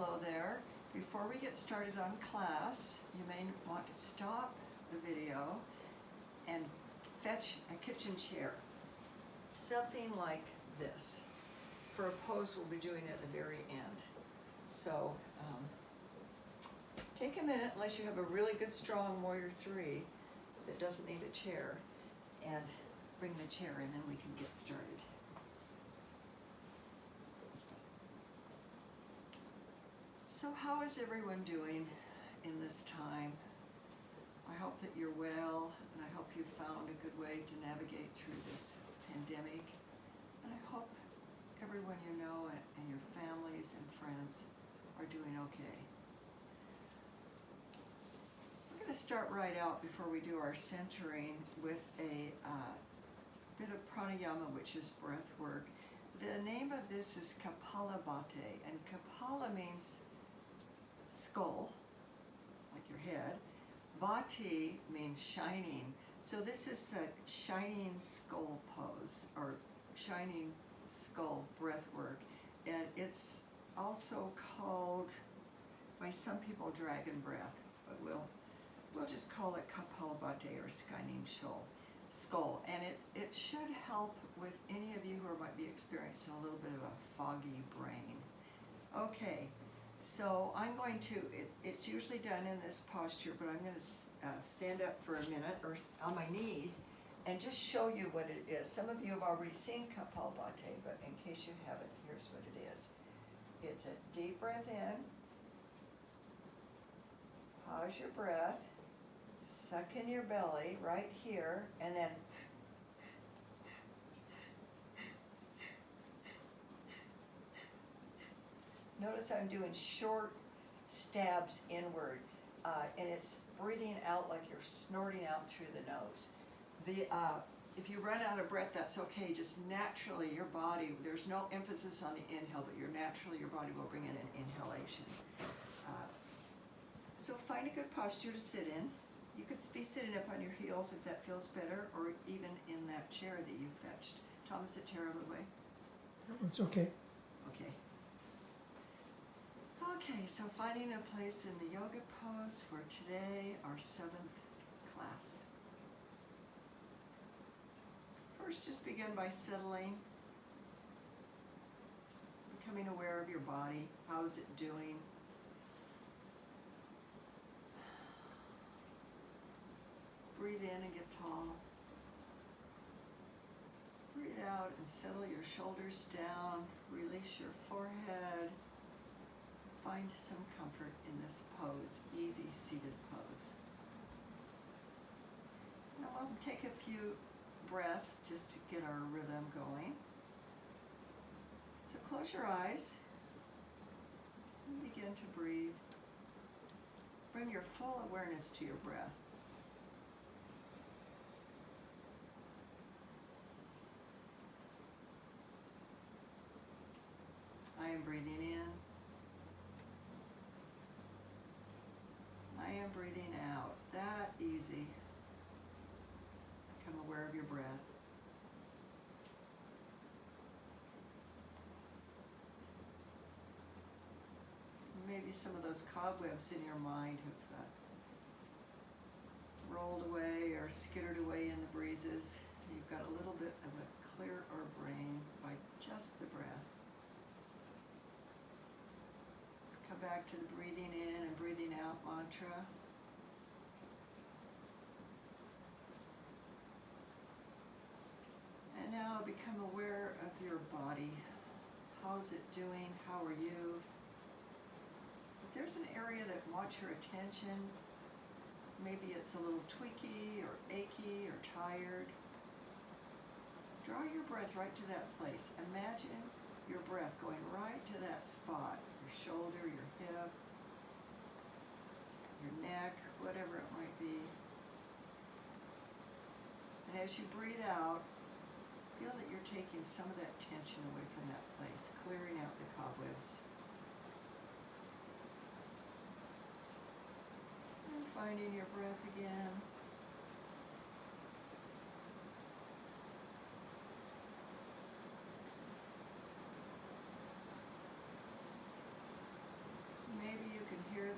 Hello there. Before we get started on class, you may want to stop the video and fetch a kitchen chair. Something like this. For a pose we'll be doing at the very end. So take a minute, unless you have a really good strong warrior 3 that doesn't need a chair, and bring the chair in, then we can get started. So how is everyone doing in this time? I hope that you're well, and I hope you found a good way to navigate through this pandemic. And I hope everyone you know and your families and friends are doing okay. We're going to start right out before we do our centering with a bit of pranayama, which is breath work. The name of this is Kapalabhati, and Kapala means skull, like your head. Bhati means shining. So this is the shining skull pose, or shining skull breath work. And it's also called, by some people, dragon breath, but we'll just call it Kapalabhati, or shining skull. And it should help with any of you who might be experiencing a little bit of a foggy brain. Okay. So I'm going to, it's usually done in this posture, but I'm going to stand up for a minute, or on my knees, and just show you what it is. Some of you have already seen Kapalabhati, but in case you haven't, here's what it is. It's a deep breath in, pause your breath, suck in your belly right here, and then notice I'm doing short stabs inward, and it's breathing out like you're snorting out through the nose. If you run out of breath, that's okay. Just naturally, your body, there's no emphasis on the inhale, but your body will bring in an inhalation. So find a good posture to sit in. You could be sitting up on your heels if that feels better, or even in that chair that you fetched. Thomas, the chair over the way. It's okay. Okay. Okay, so finding a place in the yoga pose for today, our 7th class. First, just begin by settling, becoming aware of your body. How's it doing? Breathe in and get tall. Breathe out and settle your shoulders down. Release your forehead. Find some comfort in this pose, easy seated pose. Now we'll take a few breaths just to get our rhythm going. So close your eyes and begin to breathe. Bring your full awareness to your breath. I am breathing in. I am breathing out. That easy. Become aware of your breath. Maybe some of those cobwebs in your mind have rolled away or skittered away in the breezes. You've got a little bit of a clearer brain by just the breath. Come back to the breathing in and breathing out mantra. And now become aware of your body. How's it doing? How are you? If there's an area that wants your attention, maybe it's a little tweaky or achy or tired, draw your breath right to that place. Imagine your breath going right to that spot, your shoulder, your hip, your neck, whatever it might be. And as you breathe out, feel that you're taking some of that tension away from that place, clearing out the cobwebs. And finding your breath again.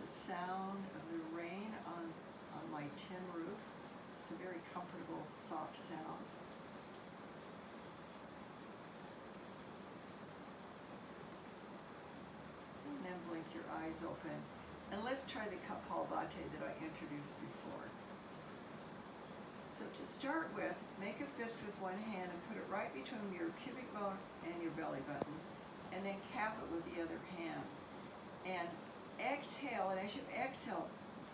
the sound of the rain on my tin roof. It's a very comfortable, soft sound. And then blink your eyes open. And let's try the Kapalabhati that I introduced before. So to start with, make a fist with one hand and put it right between your pubic bone and your belly button, and then cap it with the other hand. And exhale, and as you exhale,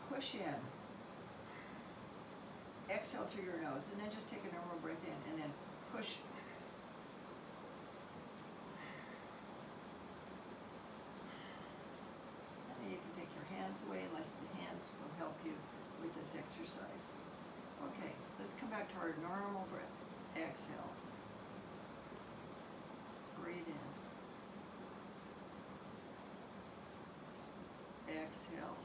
push in. Exhale through your nose, and then just take a normal breath in, and then push. And then you can take your hands away, unless the hands will help you with this exercise. Okay, let's come back to our normal breath. Exhale. Breathe in. Exhale.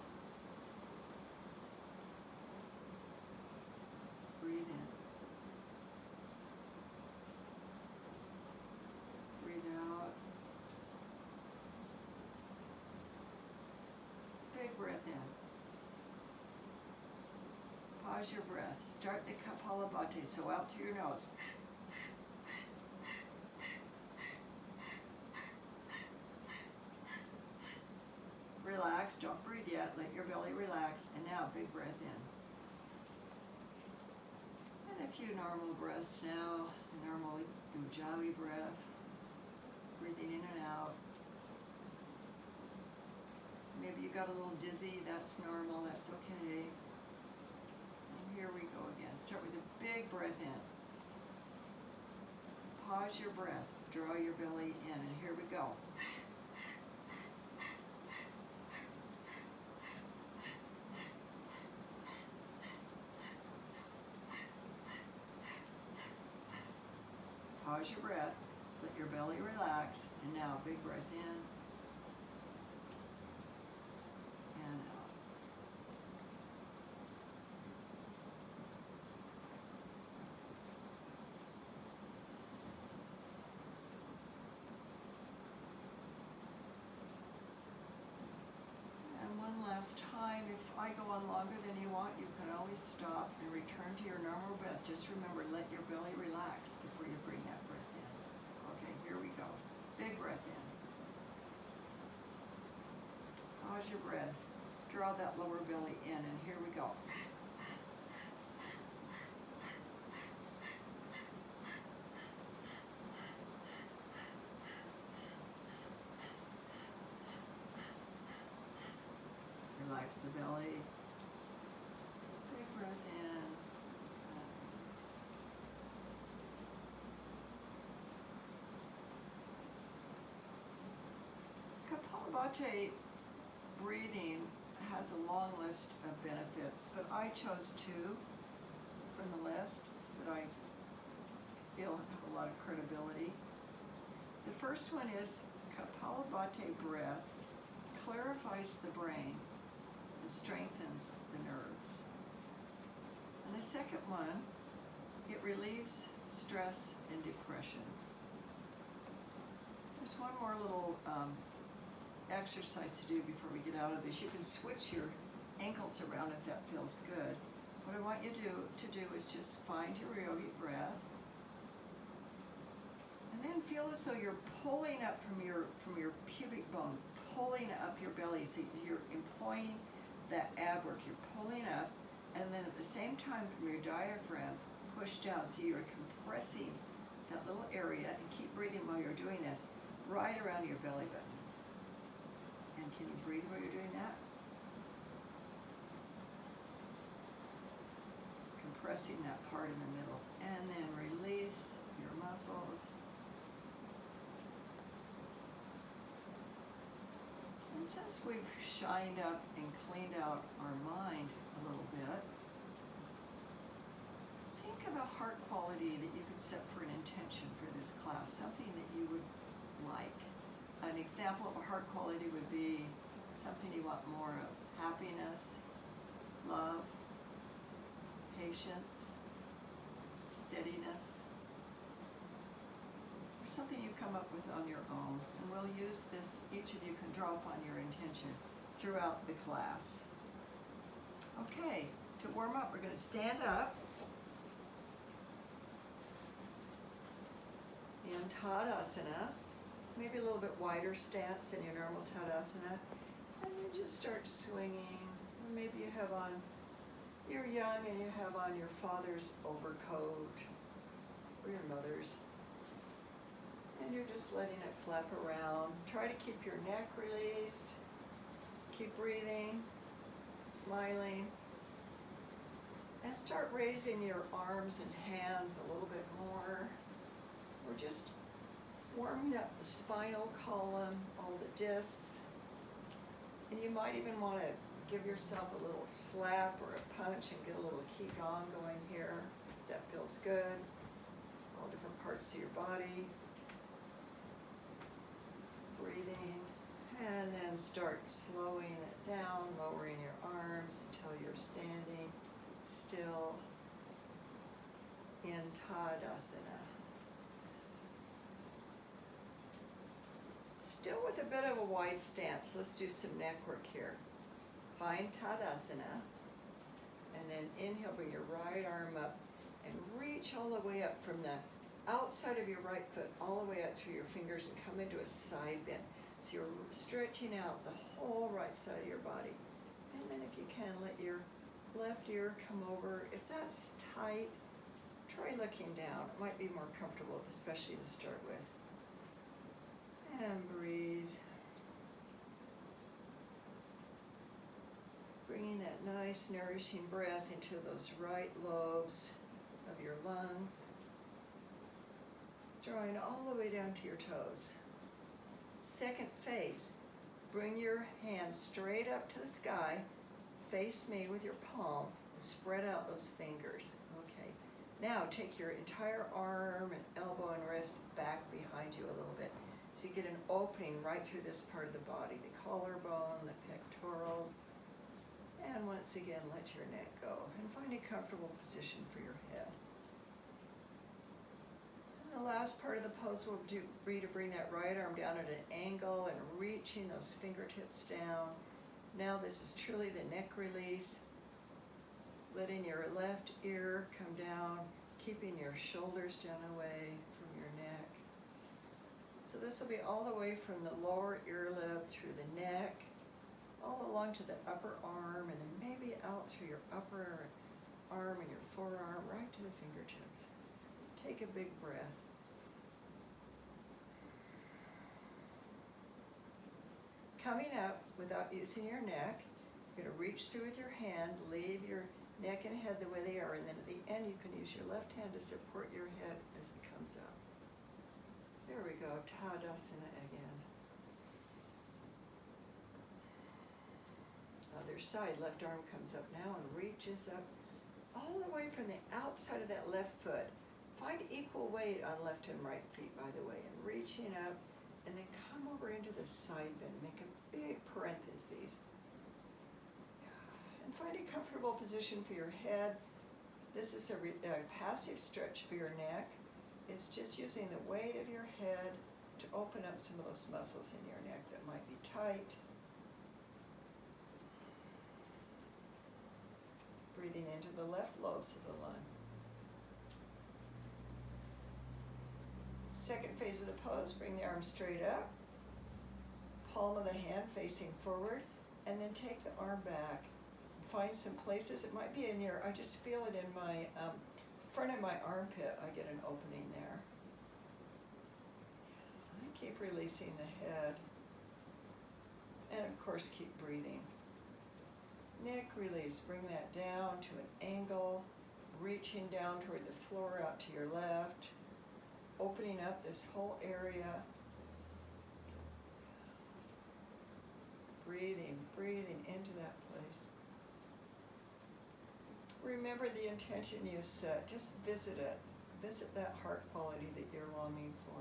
Breathe in. Breathe out. Big breath in. Pause your breath. Start the Kapalabhati, so out through your nose. Relax, don't breathe yet, let your belly relax, and now big breath in. And a few normal breaths now, normal Ujjayi breath, breathing in and out. Maybe you got a little dizzy, that's normal, that's okay. And here we go again. Start with a big breath in. Pause your breath, draw your belly in, and here we go. Pause your breath, let your belly relax, and now big breath in and out. And one last time, if I go on longer than you want, you can always stop and return to your normal breath. Just remember, let your belly relax before you bring that breath in. Okay, here we go. Big breath in. Pause your breath. Draw that lower belly in, and here we go. Relax the belly. Big breath in. Kapalabhati breathing has a long list of benefits, but I chose two from the list that I feel have a lot of credibility. The first one is Kapalabhati breath clarifies the brain and strengthens the nerves. And the second one, it relieves stress and depression. There's one more little exercise to do before we get out of this. You can switch your ankles around if that feels good. What I want you to do is just find your yogic breath, and then feel as though you're pulling up from your pubic bone, pulling up your belly. So you're employing that ab work. You're pulling up, and then at the same time from your diaphragm, push down. So you're compressing that little area, and keep breathing while you're doing this, right around your belly button. And can you breathe while you're doing that? Compressing that part in the middle. And then release your muscles. And since we've shined up and cleaned out our mind a little bit, think of a heart quality that you could set for an intention for this class, something that you would like. An example of a heart quality would be something you want more of: happiness, love, patience, steadiness, or something you come up with on your own. And we'll use this, each of you can draw upon your intention throughout the class. Okay, to warm up, we're going to stand up in Tadasana, maybe a little bit wider stance than your normal Tadasana, and then just start swinging. Maybe you have on, you're young and you have on your father's overcoat or your mother's, and you're just letting it flap around. Try to keep your neck released. Keep breathing, smiling, and start raising your arms and hands a little bit more. We're just warming up the spinal column, all the discs, and you might even want to give yourself a little slap or a punch and get a little qigong going here. That feels good. All different parts of your body. Breathing. And then start slowing it down, lowering your arms until you're standing still in Tadasana. Still with a bit of a wide stance. Let's do some neck work here. Find Tadasana. And then inhale, bring your right arm up and reach all the way up from the outside of your right foot all the way up through your fingers and come into a side bend. So you're stretching out the whole right side of your body. And then if you can, let your left ear come over. If that's tight, try looking down. It might be more comfortable, especially to start with. And breathe. Bringing that nice, nourishing breath into those right lobes of your lungs. Drawing all the way down to your toes. Second phase, bring your hands straight up to the sky, face me with your palm, and spread out those fingers. Okay, now take your entire arm and elbow and wrist back behind you a little bit. So you get an opening right through this part of the body, the collarbone, the pectorals. And once again, let your neck go and find a comfortable position for your head. The last part of the pose will be to bring that right arm down at an angle and reaching those fingertips down. Now this is truly the neck release. Letting your left ear come down, keeping your shoulders down away from your neck. So this will be all the way from the lower ear lobe through the neck, all along to the upper arm, and then maybe out through your upper arm and your forearm, right to the fingertips. Take a big breath. Coming up without using your neck, you're going to reach through with your hand, leave your neck and head the way they are, and then at the end you can use your left hand to support your head as it comes up. There we go, Tadasana again. Other side, left arm comes up now and reaches up all the way from the outside of that left foot. Find equal weight on left and right feet, by the way, and reaching up, and then come over into the side bend. Make a big parentheses. And find a comfortable position for your head. This is a passive stretch for your neck. It's just using the weight of your head to open up some of those muscles in your neck that might be tight. Breathing into the left lobes of the lung. Second phase of the pose, bring the arm straight up, palm of the hand facing forward, and then take the arm back. Find some places, it might be in your, I just feel it in my front of my armpit, I get an opening there. And keep releasing the head. And of course, keep breathing. Neck release, bring that down to an angle, reaching down toward the floor out to your left. Opening up this whole area. Breathing into that place. Remember the intention you set. Just visit it. Visit that heart quality that you're longing for.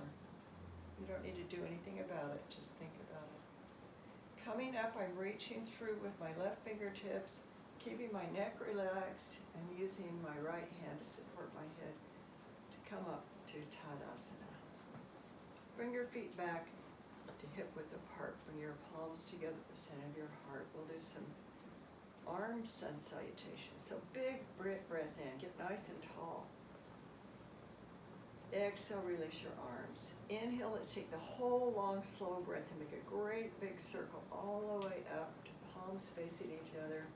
You don't need to do anything about it. Just think about it. Coming up, I'm reaching through with my left fingertips, keeping my neck relaxed, and using my right hand to support my head to come up to Tadasana. Bring your feet back to hip width apart. Bring your palms together at the center of your heart. We'll do some arm sun salutations. So big breath in. Get nice and tall. Exhale, release your arms. Inhale, let's take the whole long, slow breath and make a great big circle all the way up to palms facing each other.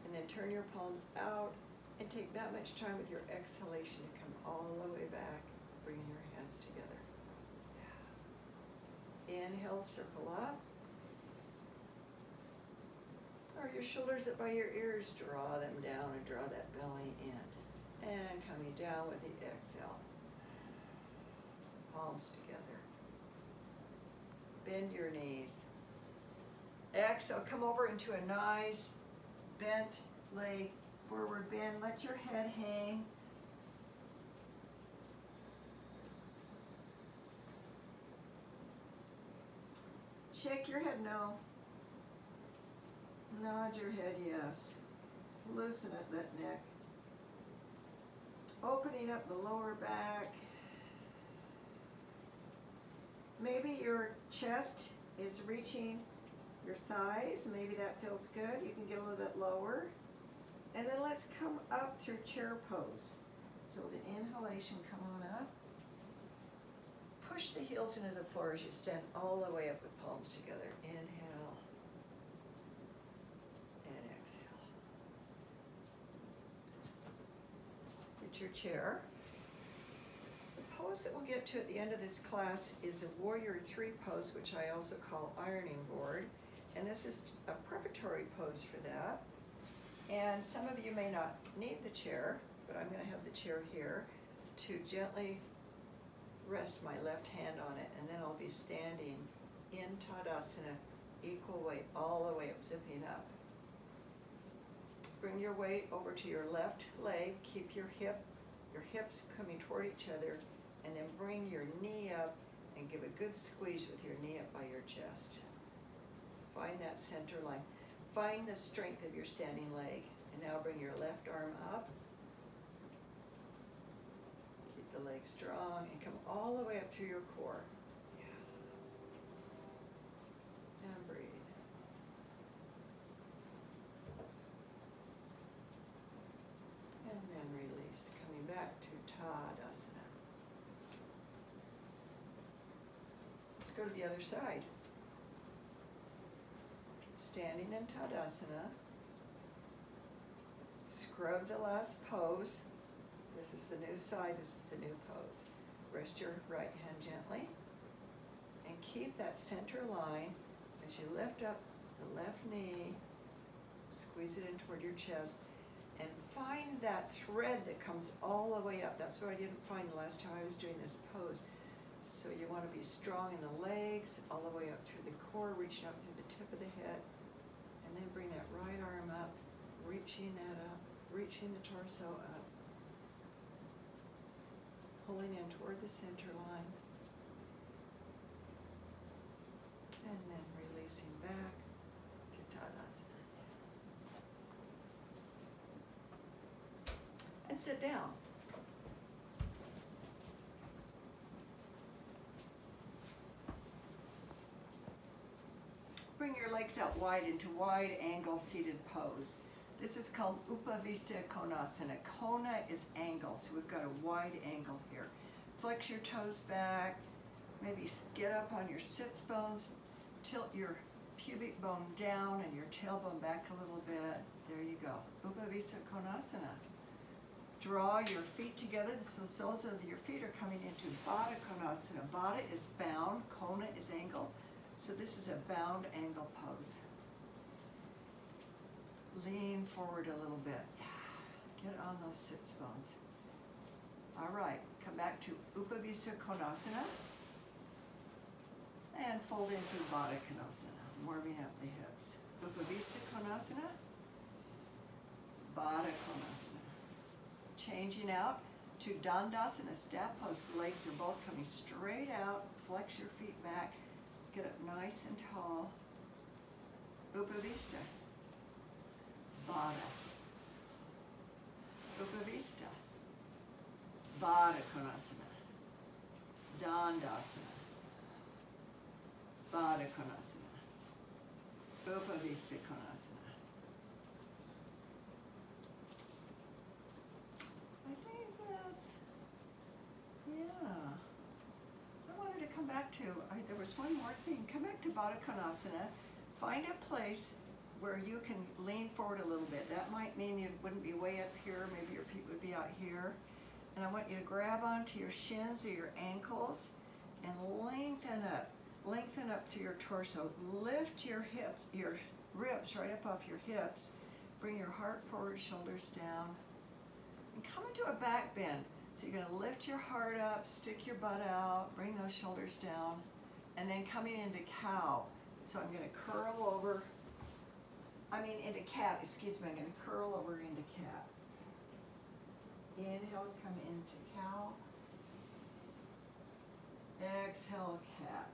And then turn your palms out and take that much time with your exhalation to come all the way back, bringing your hands together. Inhale, circle up. Or your shoulders up by your ears, draw them down and draw that belly in. And coming down with the exhale. Palms together. Bend your knees. Exhale, come over into a nice bent leg forward bend. Let your head hang. Shake your head no. Nod your head yes. Loosen up that neck. Opening up the lower back. Maybe your chest is reaching your thighs. Maybe that feels good. You can get a little bit lower. And then let's come up through chair pose. So with an inhalation, come on up. Push the heels into the floor as you stand all the way up with palms together. Inhale and exhale. Get your chair. The pose that we'll get to at the end of this class is a Warrior 3 pose, which I also call ironing board. And this is a preparatory pose for that. And some of you may not need the chair, but I'm going to have the chair here to gently rest my left hand on it, and then I'll be standing in Tadasana, equal weight, all the way up, zipping up. Bring your weight over to your left leg, keep your hips coming toward each other, and then bring your knee up and give a good squeeze with your knee up by your chest. Find that center line. Find the strength of your standing leg. And now bring your left arm up. Keep the leg strong and come all the way up through your core. And breathe. And then release, coming back to Tadasana. Let's go to the other side. Standing in Tadasana. Scrub the last pose. This is the new side, this is the new pose. Rest your right hand gently. And keep that center line as you lift up the left knee. Squeeze it in toward your chest. And find that thread that comes all the way up. That's what I didn't find the last time I was doing this pose. So you want to be strong in the legs, all the way up through the core, reaching up through the tip of the head. And then bring that right arm up, reaching that up, reaching the torso up. Pulling in toward the center line. And then releasing back to Tadasana. And sit down. Bring your legs out wide into wide angle seated pose. This is called Upavista Konasana. Kona is angle, so we've got a wide angle here. Flex your toes back, maybe get up on your sits bones, tilt your pubic bone down and your tailbone back a little bit. There you go. Upavista Konasana. Draw your feet together, so the soles of your feet are coming into Baddha Konasana. Baddha is bound, Kona is angle. So this is a bound angle pose. Lean forward a little bit. Get on those sits bones. All right, come back to Upavista Konasana. And fold into Baddha Konasana, warming up the hips. Upavista Konasana, Baddha Konasana. Changing out to Dandasana, staff pose. The legs are both coming straight out. Flex your feet back. Get up nice and tall. Upavista. Baddha. Upavista. Baddha Konasana. Dandasana. Baddha Konasana. Upavishta Konasana. I think that's, yeah. I wanted to come back to, there was one more thing. Come back to Baddha Konasana. Find a place where you can lean forward a little bit. That might mean you wouldn't be way up here. Maybe your feet would be out here. And I want you to grab onto your shins or your ankles and lengthen up. Lengthen up through your torso. Lift your hips, your ribs right up off your hips. Bring your heart forward, shoulders down. And come into a back bend. So you're gonna lift your heart up, stick your butt out, bring those shoulders down, and then coming into cow. So I'm gonna curl over, into cat, excuse me, I'm gonna curl over into cat. Inhale, come into cow. Exhale, cat.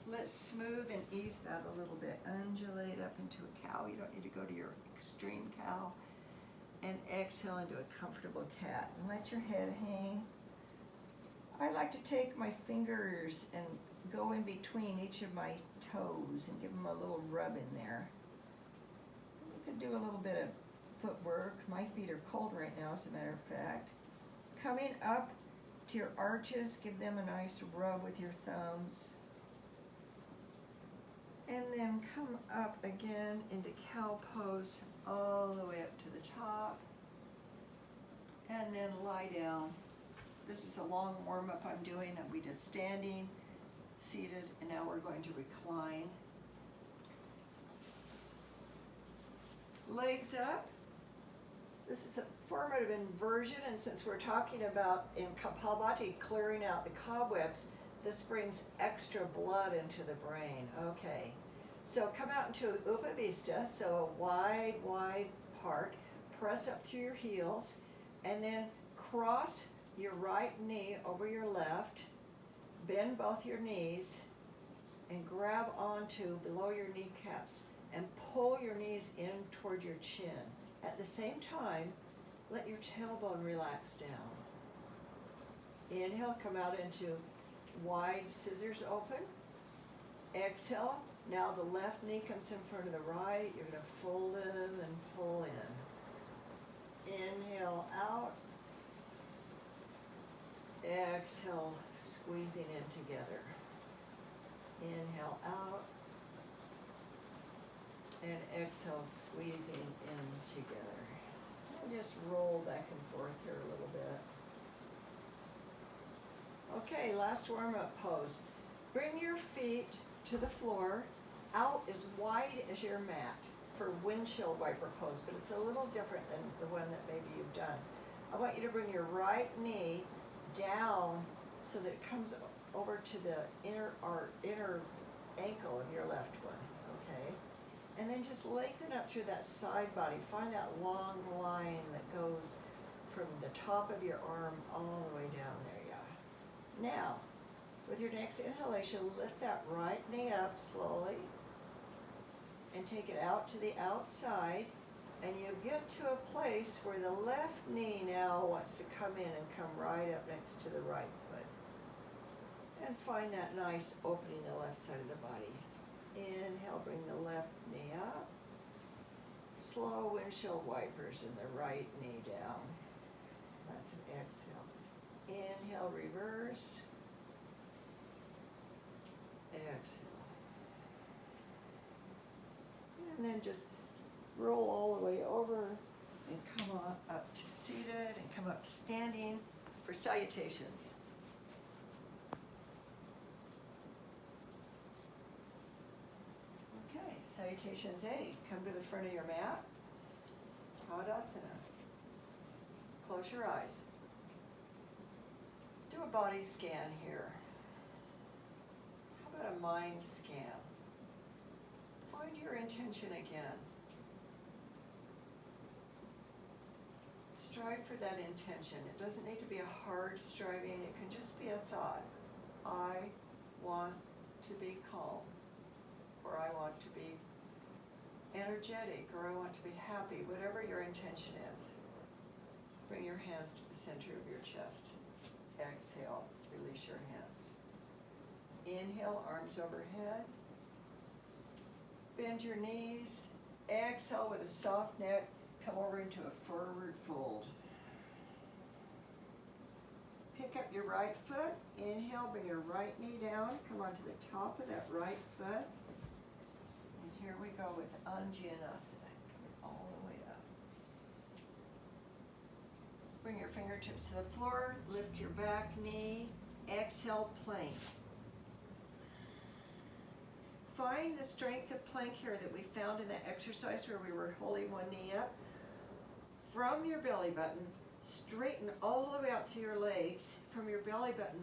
Let's smooth and ease that a little bit. Undulate up into a cow. You don't need to go to your extreme cow. And exhale into a comfortable cat. And let your head hang. I like to take my fingers and go in between each of my toes and give them a little rub in there. You can do a little bit of footwork. My feet are cold right now, as a matter of fact. Coming up to your arches, give them a nice rub with your thumbs. And then come up again into cow pose all the way up to the top. And then lie down. This is a long warm-up I'm doing. We did standing, seated, and now we're going to recline. Legs up. This is a form of inversion, and since we're talking about in Kapalabhati clearing out the cobwebs, this brings extra blood into the brain. Okay, so come out into Upavishta, so a wide, wide part. Press up through your heels, and then cross your right knee over your left. Bend both your knees, and grab onto below your kneecaps, and pull your knees in toward your chin. At the same time, let your tailbone relax down. Inhale, come out into wide scissors open. Exhale, now the left knee comes in front of the right. You're going to fold them and pull in. Inhale out. Exhale, squeezing in together. Inhale out. And exhale, squeezing in together. And just roll back and forth here a little bit. Okay, last warm-up pose. Bring your feet to the floor, out as wide as your mat for windshield wiper pose, but it's a little different than the one that maybe you've done. I want you to bring your right knee down so that it comes over to the inner ankle of your left one, okay? And then just lengthen up through that side body. Find that long line that goes from the top of your arm all the way down there, yeah. Now, with your next inhalation, lift that right knee up slowly and take it out to the outside. And you get to a place where the left knee now wants to come in and come right up next to the right foot. And find that nice opening the left side of the body. Inhale, bring the left knee up. Slow windshield wipers and the right knee down. That's an exhale. Inhale, reverse. Exhale. And then just roll all the way over and come on up to seated and come up to standing for salutations. Okay, salutations A. Come to the front of your mat. Tadasana. Close your eyes. Do a body scan here. How about a mind scan? Find your intention again. Strive for that intention. It doesn't need to be a hard striving. It can just be a thought. I want to be calm, or I want to be energetic, or I want to be happy, whatever your intention is. Bring your hands to the center of your chest. Exhale, release your hands. Inhale, arms overhead. Bend your knees. Exhale with a soft neck. Come over into a forward fold. Pick up your right foot. Inhale, bring your right knee down. Come onto the top of that right foot. And here we go with Anjaneyasana. Coming all the way up. Bring your fingertips to the floor. Lift your back knee. Exhale, plank. Find the strength of plank here that we found in that exercise where we were holding one knee up. From your belly button, straighten all the way out through your legs, from your belly button,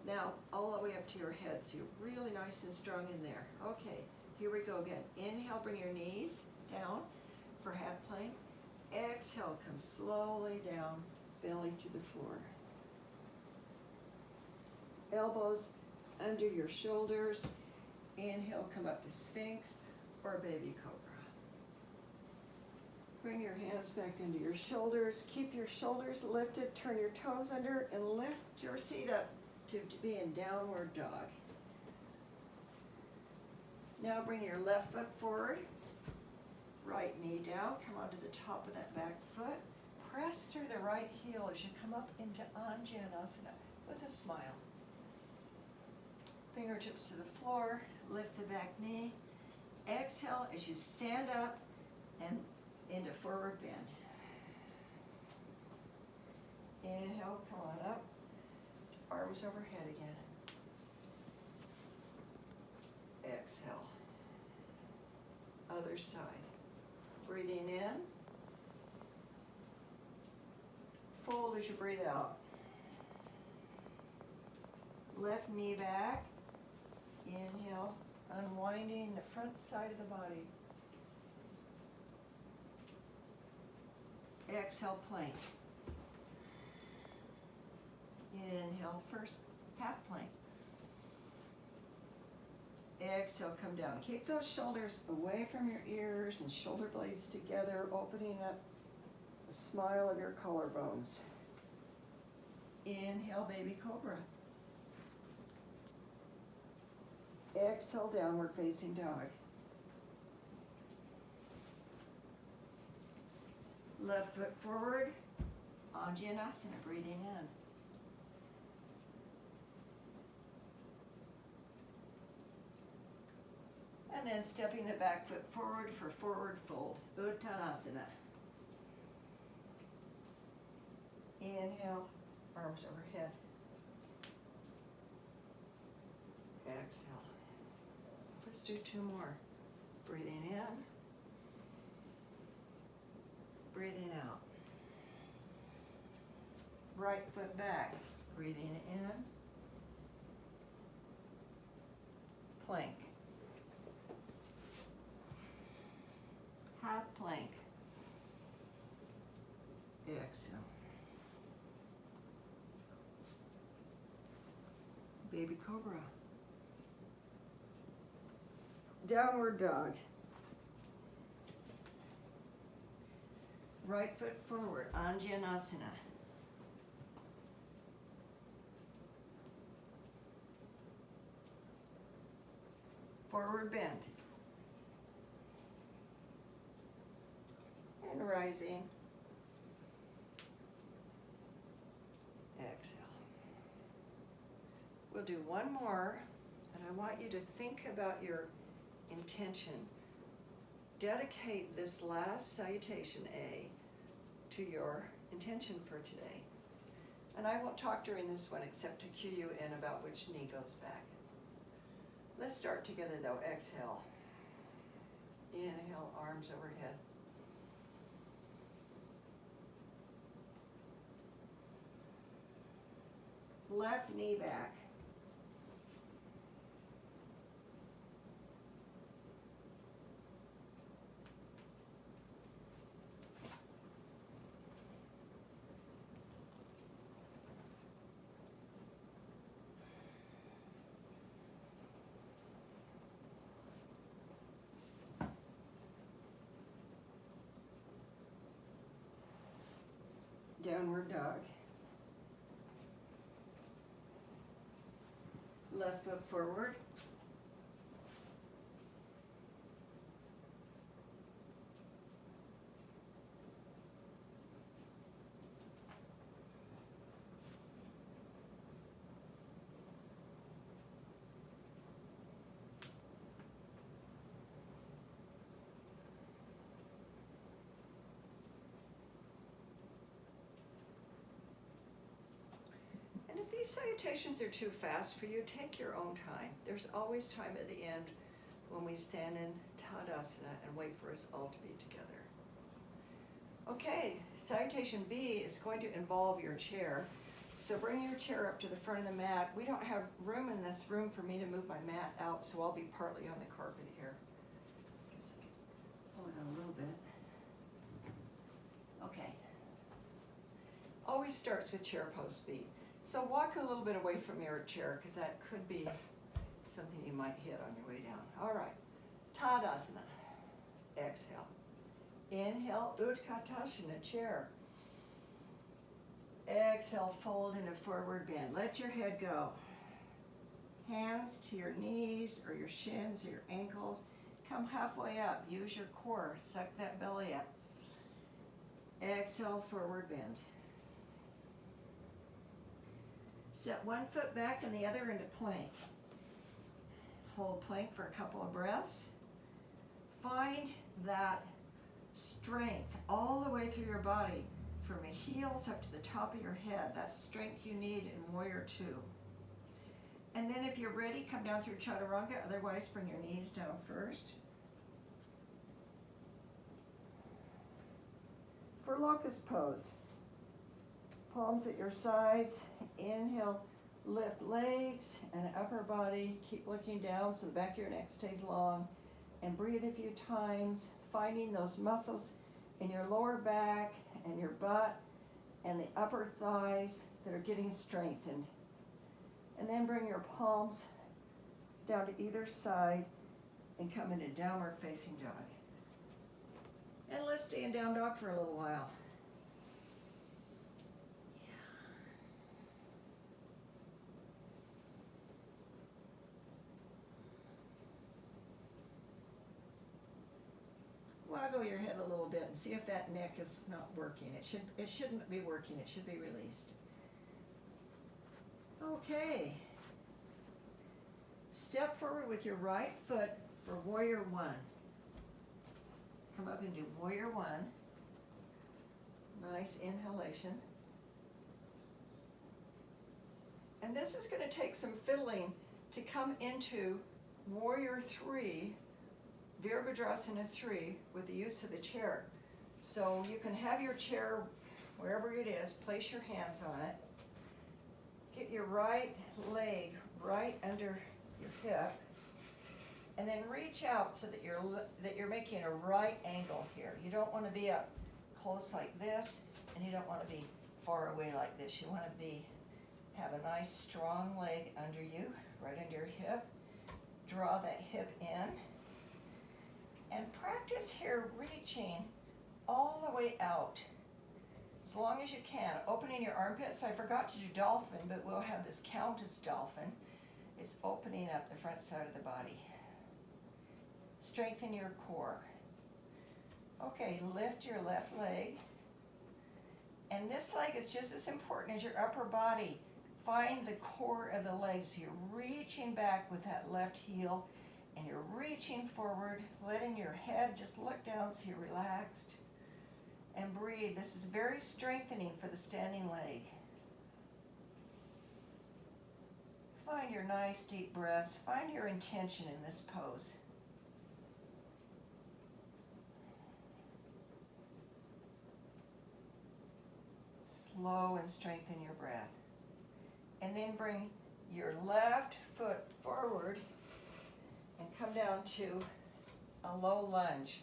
now all the way up to your head, so you're really nice and strong in there. Okay, here we go again. Inhale, bring your knees down for half plank. Exhale, come slowly down, belly to the floor. Elbows under your shoulders. Inhale, come up to Sphinx or Baby Cobra. Bring your hands back into your shoulders. Keep your shoulders lifted. Turn your toes under and lift your seat up to be in downward dog. Now bring your left foot forward. Right knee down. Come onto the top of that back foot. Press through the right heel as you come up into Anjaneyasana with a smile. Fingertips to the floor. Lift the back knee. Exhale as you stand up and into forward bend. Inhale, come on up. Arms overhead again. Exhale. Other side. Breathing in. Fold as you breathe out. Left knee back. Inhale, unwinding the front side of the body. Exhale, plank. Inhale, first half plank. Exhale, come down. Keep those shoulders away from your ears and shoulder blades together, opening up the smile of your collarbones. Inhale, Baby Cobra. Exhale, downward facing dog. Left foot forward, Anjaneyasana, breathing in. And then stepping the back foot forward for forward fold, Uttanasana. Inhale, arms overhead. Exhale. Let's do two more. Breathing in. Breathing out. Right foot back. Breathing in. Plank. Half plank. Exhale. Baby Cobra. Downward dog. Right foot forward, Anjaneyasana. Forward bend. And rising. Exhale. We'll do one more, and I want you to think about your intention. Dedicate this last salutation A to your intention for today. And I won't talk during this one except to cue you in about which knee goes back. Let's start together though. Exhale. Inhale, arms overhead. Left knee back. Downward dog. left foot forward. And if these salutations are too fast for you, take your own time. There's always time at the end when we stand in Tadasana and wait for us all to be together. Okay, salutation B is going to involve your chair. So bring your chair up to the front of the mat. We don't have room in this room for me to move my mat out, so I'll be partly on the carpet here. Guess I can pull it out a little bit. Okay. Always starts with chair pose B. So walk a little bit away from your chair because that could be something you might hit on your way down. All right, Tadasana. Exhale. Inhale, Utkatasana, chair. Exhale, fold into forward bend. Let your head go. Hands to your knees or your shins or your ankles. Come halfway up. Use your core. Suck that belly up. Exhale, forward bend. Step one foot back and the other into plank. Hold plank for a couple of breaths. Find that strength all the way through your body from your heels up to the top of your head. That's strength you need in Warrior Two. And then if you're ready, come down through Chaturanga. Otherwise, bring your knees down first. For locust pose. Palms at your sides. Inhale, lift legs and upper body. Keep looking down so the back of your neck stays long. And breathe a few times, finding those muscles in your lower back and your butt and the upper thighs that are getting strengthened. And then bring your palms down to either side and come into downward facing dog. And let's stay in down dog for a little while. Waggle your head a little bit and see if that neck is not working. It shouldn't be working. It should be released. Okay. Step forward with your right foot for Warrior One. Come up and do Warrior One. Nice inhalation. And this is going to take some fiddling to come into Warrior Three, Virabhadrasana 3, with the use of the chair. So you can have your chair wherever it is, place your hands on it. Get your right leg right under your hip, and then reach out so that you're making a right angle here. You don't want to be up close like this, and you don't want to be far away like this. You want to have a nice strong leg under you, right under your hip. Draw that hip in. And practice here reaching all the way out, as long as you can. Opening your armpits. I forgot to do dolphin, but we'll have this count as dolphin. It's opening up the front side of the body. Strengthen your core. Okay, lift your left leg. And this leg is just as important as your upper body. Find the core of the leg. So you're reaching back with that left heel. And you're reaching forward, letting your head just look down so you're relaxed. And breathe. This is very strengthening for the standing leg. Find your nice deep breaths. Find your intention in this pose. Slow and strengthen your breath. And then bring your left foot forward and come down to a low lunge.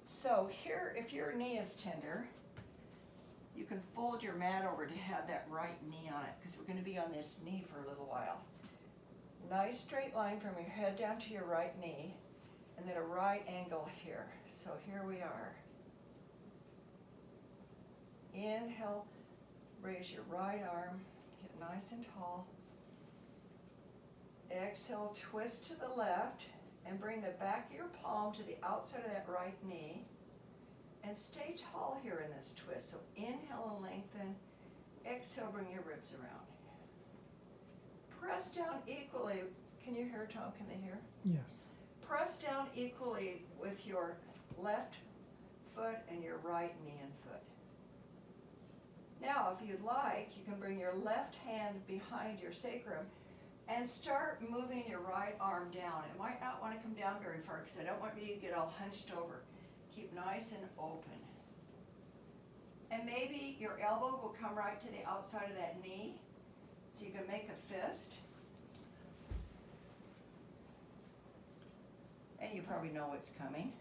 So here, if your knee is tender, you can fold your mat over to have that right knee on it, because we're going to be on this knee for a little while. Nice straight line from your head down to your right knee, and then a right angle here. So here we are. Inhale, raise your right arm, get nice and tall. Exhale, twist to the left and bring the back of your palm to the outside of that right knee. And stay tall here in this twist. So inhale and lengthen. Exhale, bring your ribs around. Press down equally. Can you hear, Tom? Can they hear? Yes. Press down equally with your left foot and your right knee and foot. Now, if you'd like, you can bring your left hand behind your sacrum and start moving your right arm down. It might not want to come down very far because I don't want you to get all hunched over. Keep nice and open. And maybe your elbow will come right to the outside of that knee, so you can make a fist. And you probably know what's coming.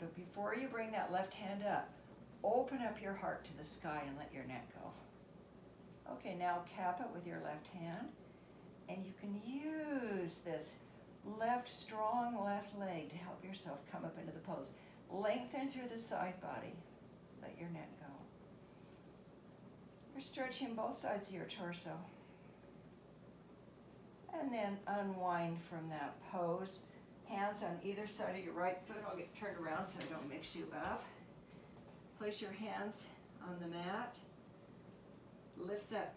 But before you bring that left hand up, open up your heart to the sky and let your neck go. Okay, now cap it with your left hand. And you can use this strong left leg to help yourself come up into the pose. Lengthen through the side body. Let your neck go. You're stretching both sides of your torso. And then unwind from that pose. Hands on either side of your right foot. I'll get turned around so I don't mix you up. Place your hands on the mat. Lift that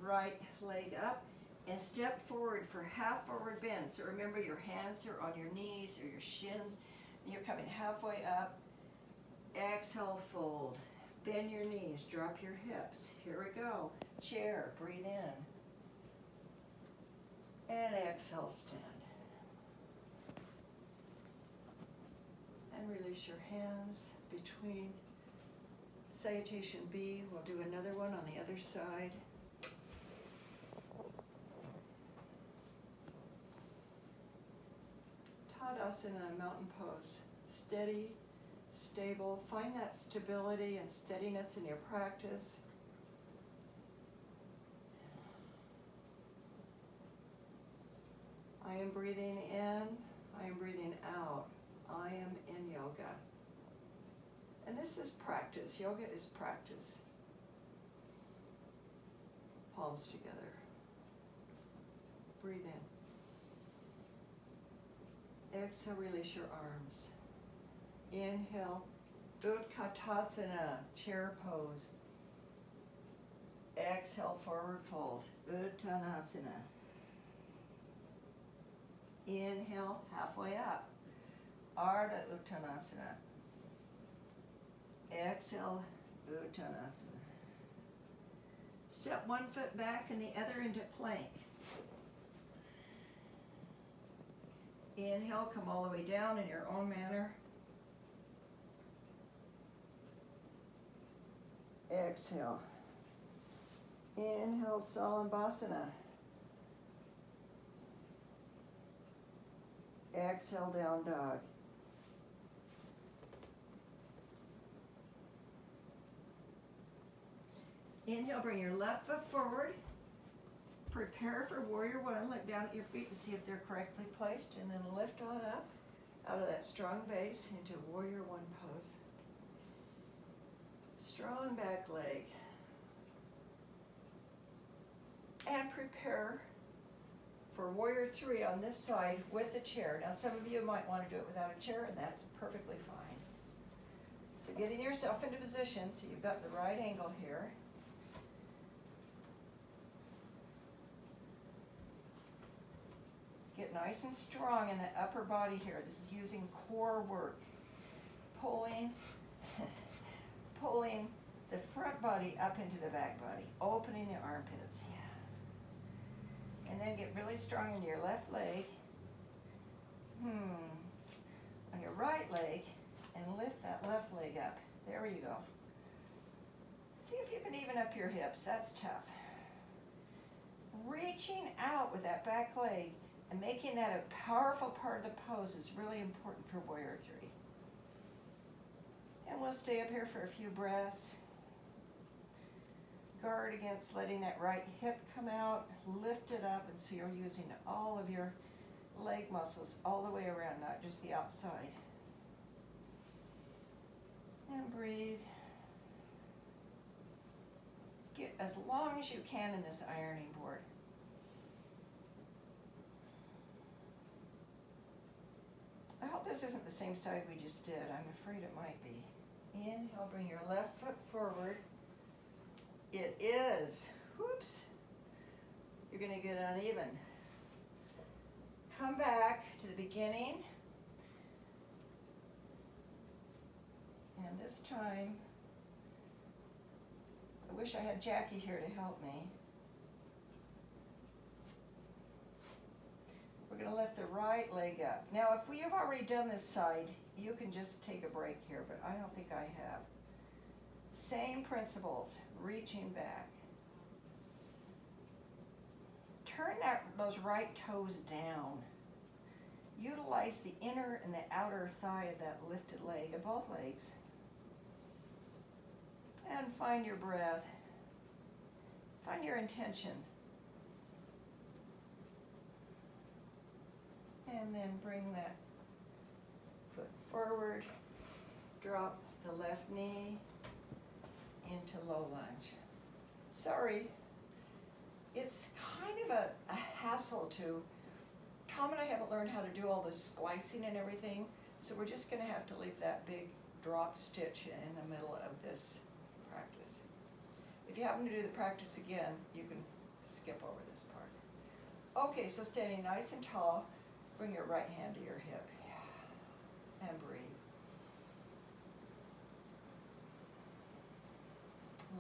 right leg up and step forward for half forward bend. So remember, your hands are on your knees or your shins, and you're coming halfway up. Exhale, fold. Bend your knees, drop your hips. Here we go. Chair, breathe in. And exhale, stand. And release your hands between salutation B. We'll do another one on the other side. Tadasana, mountain pose. Steady, stable. Find that stability and steadiness in your practice. I am breathing in. I am breathing out. I am in yoga. And this is practice. Yoga is practice. Palms together. Breathe in. Exhale, release your arms. Inhale, Utkatasana, chair pose. Exhale, forward fold, Uttanasana. Inhale, halfway up, Ardha Uttanasana. Exhale, Uttanasana. Step one foot back and the other into plank. Inhale, come all the way down in your own manner. Exhale. Inhale, Salambhasana. Exhale, down dog. Inhale, bring your left foot forward. Prepare for warrior one. Look down at your feet and see if they're correctly placed, and then lift on up out of that strong base into warrior one pose. Strong back leg. And prepare for warrior three on this side with the chair. Now some of you might want to do it without a chair, and that's perfectly fine. So getting yourself into position so you've got the right angle here. Get nice and strong in the upper body here. This is using core work. Pulling the front body up into the back body. Opening the armpits. Yeah. And then get really strong in your left leg. On your right leg. And lift that left leg up. There you go. See if you can even up your hips. That's tough. Reaching out with that back leg and making that a powerful part of the pose is really important for warrior three. And we'll stay up here for a few breaths. Guard against letting that right hip come out. Lift it up, and so you're using all of your leg muscles all the way around, not just the outside. And breathe. Get as long as you can in this ironing board. hope this isn't the same side we just did. I'm afraid it might be. Inhale, bring your left foot forward. It is. Whoops. You're going to get uneven. Come back to the beginning. And this time, I wish I had Jackie here to help me. We're going to lift the right leg up. Now, if we have already done this side, you can just take a break here, but I don't think I have. Same principles, reaching back. Turn those right toes down. Utilize the inner and the outer thigh of that lifted leg, of both legs. And find your breath. Find your intention. And then bring that foot forward. Drop the left knee into low lunge. Sorry, it's kind of a hassle to, Tom and I haven't learned how to do all the splicing and everything, so we're just going to have to leave that big drop stitch in the middle of this practice. If you happen to do the practice again, you can skip over this part. Okay, so standing nice and tall, bring your right hand to your hip and breathe.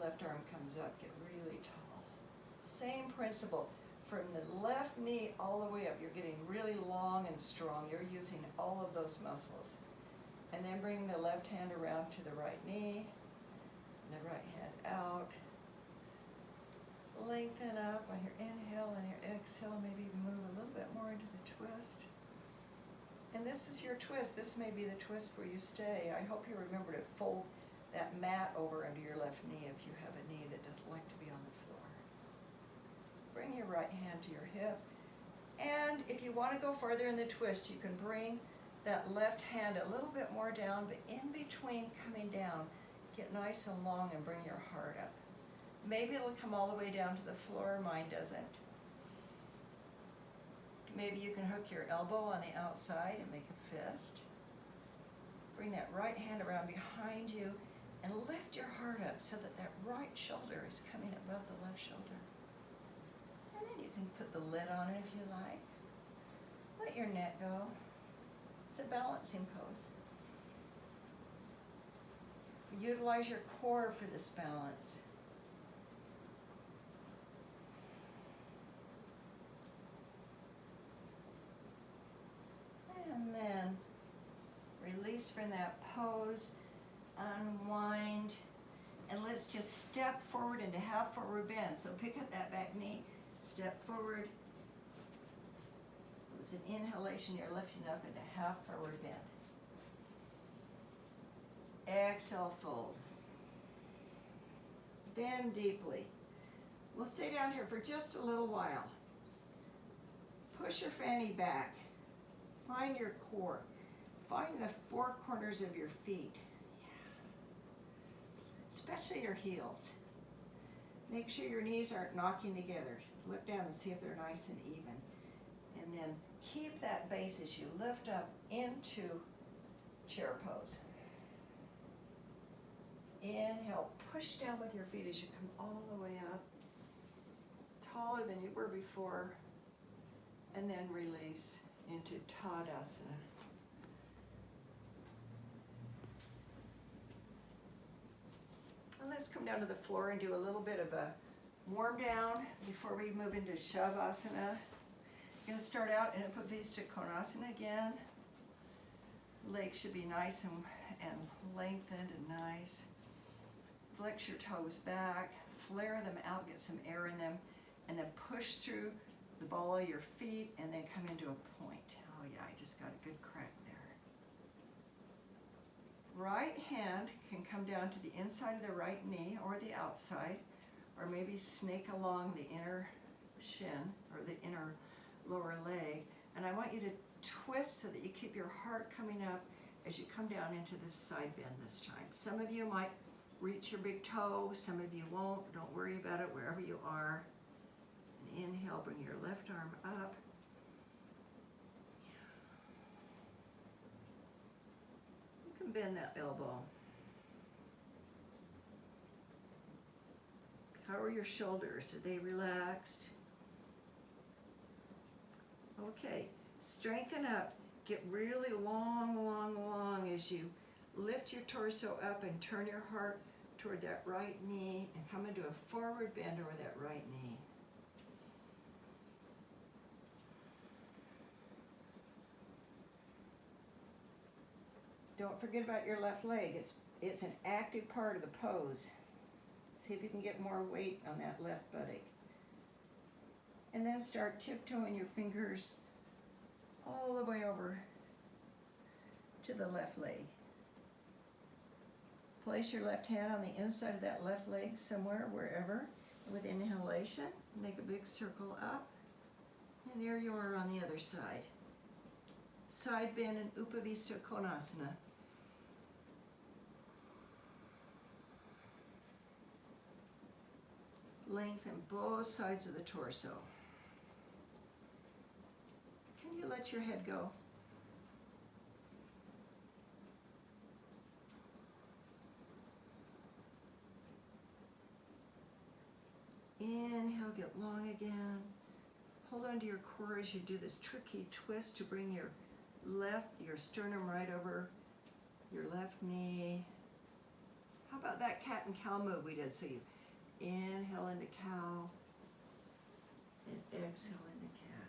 Left arm comes up, get really tall. Same principle. From the left knee all the way up, you're getting really long and strong. You're using all of those muscles. And then bring the left hand around to the right knee, and the right hand out. Lengthen up on your inhale and your exhale. Maybe move a little bit more into the twist. And this is your twist. This may be the twist where you stay. I hope you remember to fold that mat over under your left knee if you have a knee that doesn't like to be on the floor. Bring your right hand to your hip. And if you want to go further in the twist, you can bring that left hand a little bit more down, but in between coming down, get nice and long and bring your heart up. Maybe it'll come all the way down to the floor. Mine doesn't. Maybe you can hook your elbow on the outside and make a fist. Bring that right hand around behind you and lift your heart up so that that right shoulder is coming above the left shoulder. And then you can put the lid on it if you like. Let your neck go. It's a balancing pose. Utilize your core for this balance. And then release from that pose, unwind, and let's just step forward into half forward bend. So pick up that back knee, step forward. It was an inhalation, you're lifting up into half forward bend. Exhale, fold. Bend deeply. We'll stay down here for just a little while. Push your fanny back. Find your core. Find the four corners of your feet. Especially your heels. Make sure your knees aren't knocking together. Look down and see if they're nice and even. And then keep that base as you lift up into chair pose. Inhale, push down with your feet as you come all the way up. Taller than you were before. And then release into Tadasana. And let's come down to the floor and do a little bit of a warm down before we move into Shavasana. Going to start out in Upavista Konasana again. Legs should be nice and lengthened and nice. Flex your toes back, flare them out, get some air in them, and then push through the ball of your feet and then come into a point. Oh yeah, I just got a good crack there. Right hand can come down to the inside of the right knee or the outside, or maybe snake along the inner shin or the inner lower leg. And I want you to twist so that you keep your heart coming up as you come down into this side bend this time. Some of you might reach your big toe, some of you won't. Don't worry about it wherever you are. And inhale, bring your left arm up. And bend that elbow. How are your shoulders? Are they relaxed? Okay, strengthen up. Get really long, long, long as you lift your torso up and turn your heart toward that right knee and come into a forward bend over that right knee. Don't forget about your left leg. It's an active part of the pose. See if you can get more weight on that left buttock. And then start tiptoeing your fingers all the way over to the left leg. Place your left hand on the inside of that left leg somewhere, wherever. With inhalation, make a big circle up. And there you are on the other side. Side bend in Upavista Konasana. Lengthen both sides of the torso. Can you let your head go? Inhale, get long again. Hold on to your core as you do this tricky twist to bring your sternum right over your left knee. How about that cat and cow move we did? So you inhale into cow and exhale into cat.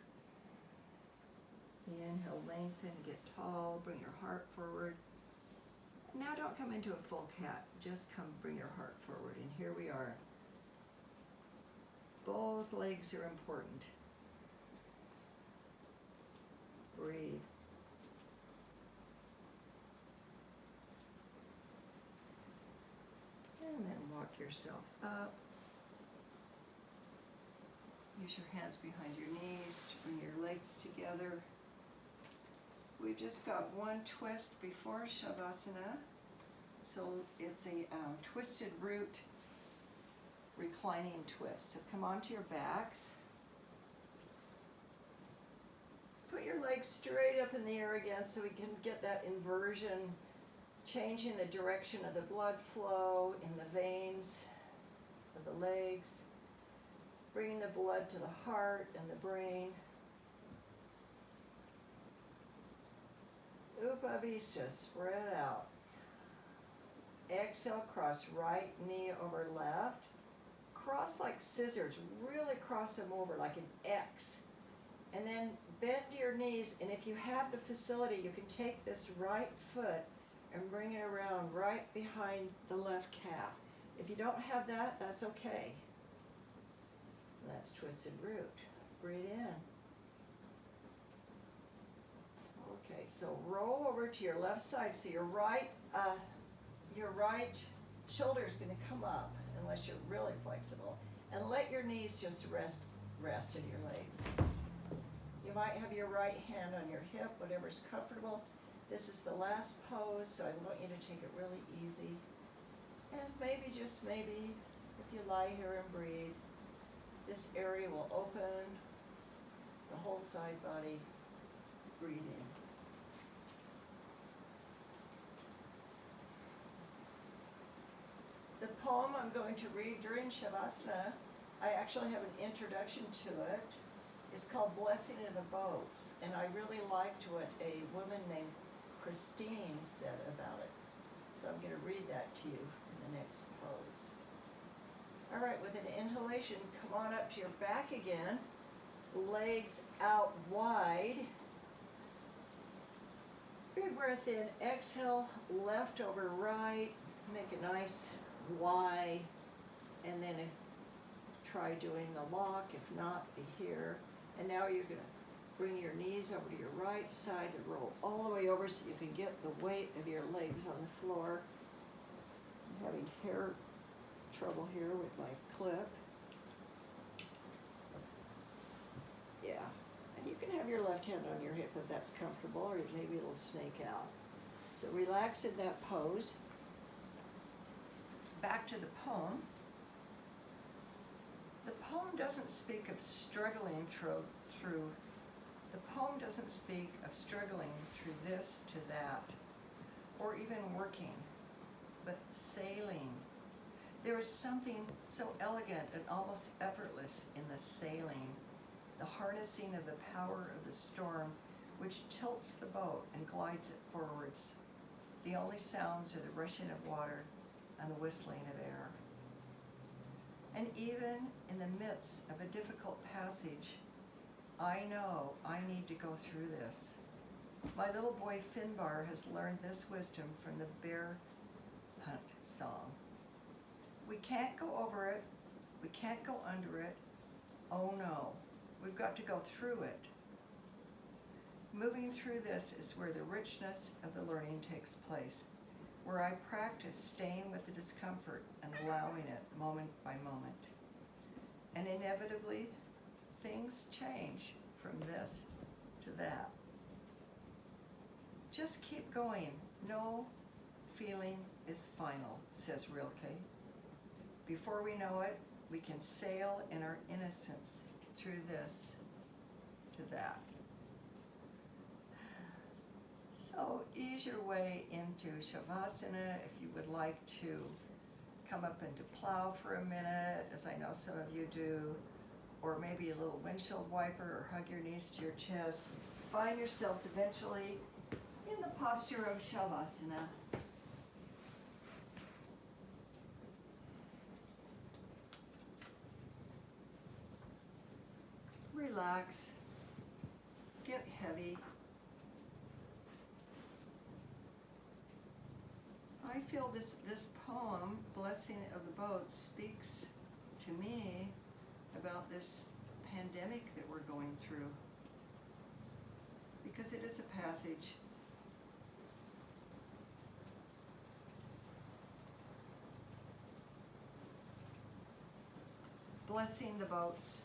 Inhale, lengthen, get tall, bring your heart forward. Now don't come into a full cat, just bring your heart forward. And here we are. Both legs are important. Breathe. And then walk yourself up. Use your hands behind your knees to bring your legs together. We've just got one twist before Shavasana. So it's a twisted root reclining twist. So come onto your backs. Put your legs straight up in the air again so we can get that inversion, changing the direction of the blood flow in the veins of the legs, bringing the blood to the heart and the brain. Upavista, spread out. Exhale, cross right knee over left. Cross like scissors, really cross them over like an X. And then bend your knees, and if you have the facility, you can take this right foot and bring it around right behind the left calf. If you don't have that, that's okay. That's twisted root. Breathe in. Okay, so roll over to your left side. So your right shoulder is going to come up unless you're really flexible, and let your knees just rest in your legs. You might have your right hand on your hip, whatever's comfortable. This is the last pose, so I want you to take it really easy. And maybe, just maybe, if you lie here and breathe, this area will open, the whole side body. Breathe in. The poem I'm going to read during Shavasana, I actually have an introduction to it. It's called Blessing of the Boats, and I really liked what a woman named Christine said about it. So I'm going to read that to you in the next pose. All right, with an inhalation, come on up to your back again. Legs out wide. Big breath in, exhale, left over right. Make a nice Y, and then try doing the lock. If not, be here. And now you're going to bring your knees over to your right side and roll all the way over so you can get the weight of your legs on the floor. I'm having hair trouble here with my clip. Yeah, and you can have your left hand on your hip if that's comfortable, or maybe it'll snake out. So relax in that pose. Back to the poem. The poem doesn't speak of struggling through. The poem doesn't speak of struggling through this to that. or even working, but sailing. There is something so elegant and almost effortless in the sailing, the harnessing of the power of the storm, which tilts the boat and glides it forwards. The only sounds are the rushing of water and the whistling of air. And even in the midst of a difficult passage, I know I need to go through this. My little boy Finbar has learned this wisdom from the Bear Hunt song. We can't go over it. We can't go under it. Oh no, we've got to go through it. Moving through this is where the richness of the learning takes place, where I practice staying with the discomfort and allowing it moment by moment. And inevitably, things change from this to that. Just keep going. No feeling is final, says Rilke. Before we know it, we can sail in our innocence through this to that. So ease your way into Shavasana if you would like to come up into plow for a minute, as I know some of you do, or maybe a little windshield wiper, or hug your knees to your chest. Find yourselves eventually in the posture of Shavasana. Relax, get heavy. I feel this poem, Blessing of the Boat, speaks to me about this pandemic that we're going through, because it is a passage. Blessing the Boats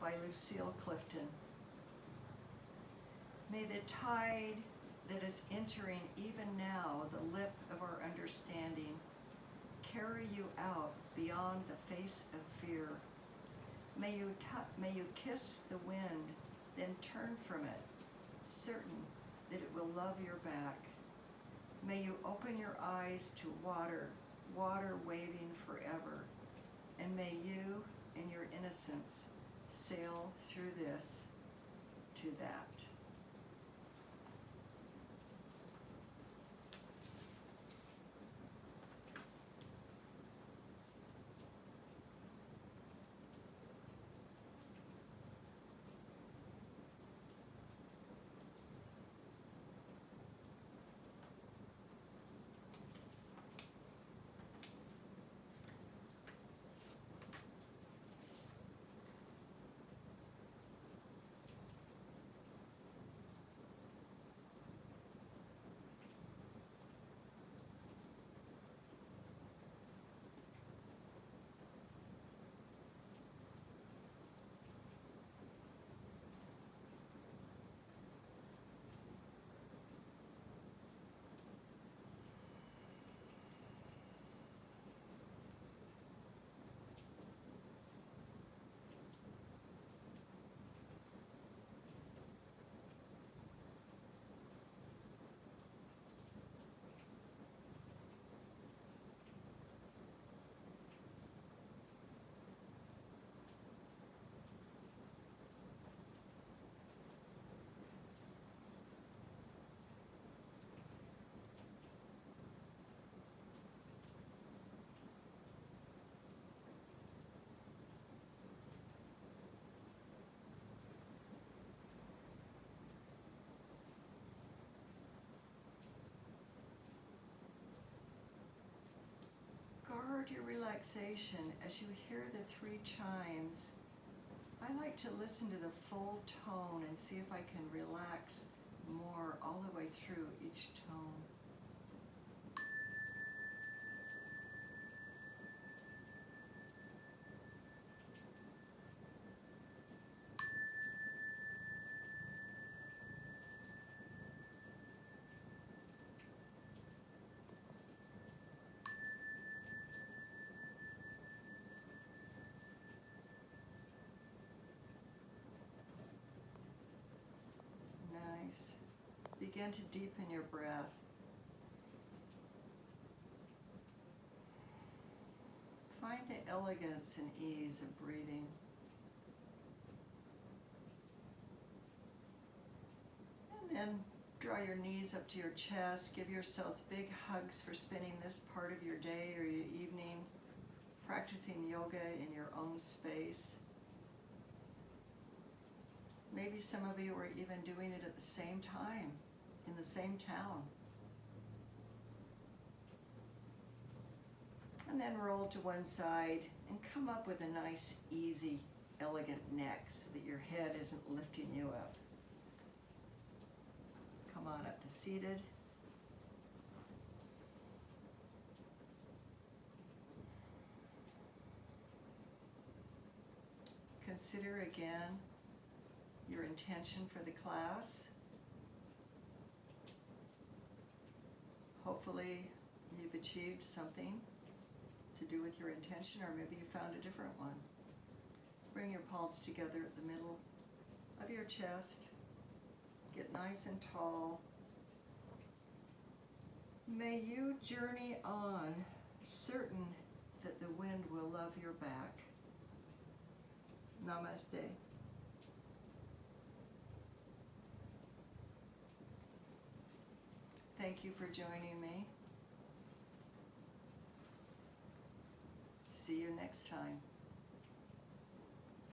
by Lucille Clifton. May the tide that is entering even now the lip of our understanding carry you out beyond the face of fear. May you kiss the wind, then turn from it, certain that it will love your back. May you open your eyes to water, water waving forever, and may you, in your innocence, sail through this to that. Guard your relaxation as you hear the 3 chimes. I like to listen to the full tone and see if I can relax more all the way through each tone. Nice. Begin begin to deepen your breath. Find the elegance and ease of breathing. And then draw your knees up to your chest. Give yourselves big hugs for spending this part of your day or your evening practicing yoga in your own space. Maybe some of you are even doing it at the same time, in the same town. And then roll to one side and come up with a nice, easy, elegant neck so that your head isn't lifting you up. Come on up to seated. Consider again your intention for the class. Hopefully you've achieved something to do with your intention, or maybe you found a different one. Bring your palms together at the middle of your chest. Get nice and tall. May you journey on, certain that the wind will love your back. Namaste. Thank you for joining me. See you next time.